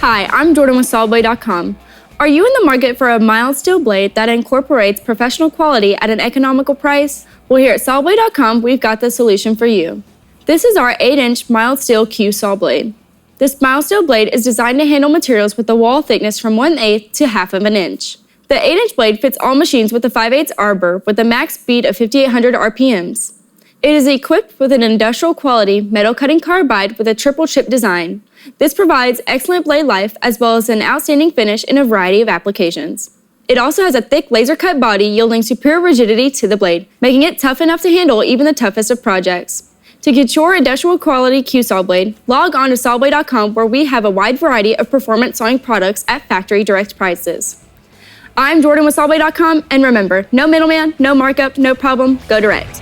Hi, I'm Jordan with Sawblade.com. Are you in the market for a mild steel blade that incorporates professional quality at an economical price? Well, here at Sawblade.com, we've got the solution for you. This is our 8-inch mild steel QSaw blade. This mild steel blade is designed to handle materials with a wall thickness from 1/8 to 1/2 inch. The 8-inch blade fits all machines with a 5/8 arbor with a max speed of 5,800 RPMs. It is equipped with an industrial quality metal cutting carbide with a triple chip design. This provides excellent blade life as well as an outstanding finish in a variety of applications. It also has a thick laser cut body yielding superior rigidity to the blade, making it tough enough to handle even the toughest of projects. To get your industrial quality QSaw blade, log on to Sawblade.com where we have a wide variety of performance sawing products at factory direct prices. I'm Jordan with Sawblade.com, and remember, no middleman, no markup, no problem, go direct.